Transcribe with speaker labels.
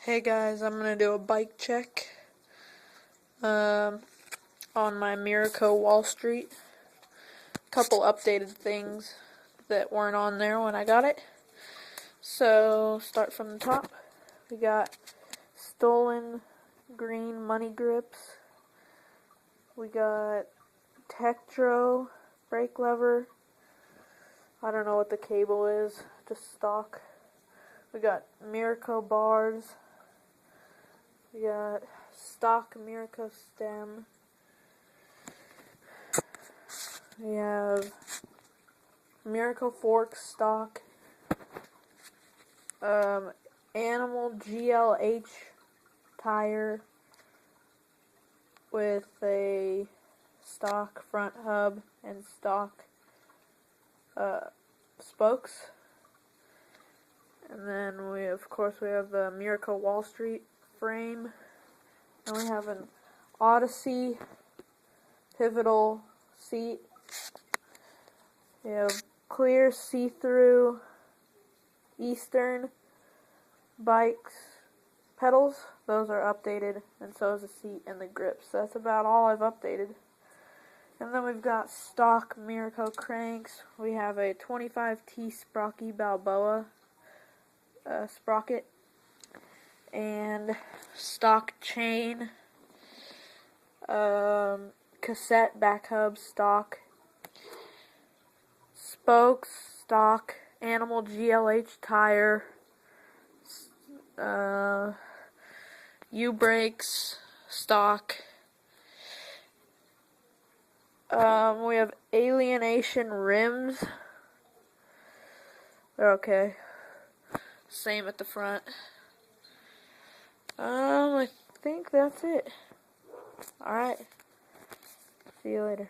Speaker 1: Hey guys, I'm gonna do a bike check on my Mirraco Wall Street. Couple updated things that weren't on there when I got it. So start from the top. We got stolen green money grips. We got Tektro brake lever. I don't know what the cable is, just stock. We got Mirraco bars. We got stock Mirraco stem. We have Mirraco fork stock. Animal GLH tire with a stock front hub and stock spokes. And then we have the Mirraco Wall Street frame. And we have an Odyssey pivotal seat. We have clear see-through Eastern bikes pedals. Those are updated, and so is the seat and the grips. That's about all I've updated. And then we've got stock Mirraco cranks. We have a 25T Sprocky Balboa sprocket and stock chain, cassette back hub stock, spokes stock, animal GLH tire, U-brakes stock. We have alienation rims. They're okay. Same at the front. I think that's it. Alright. See you later.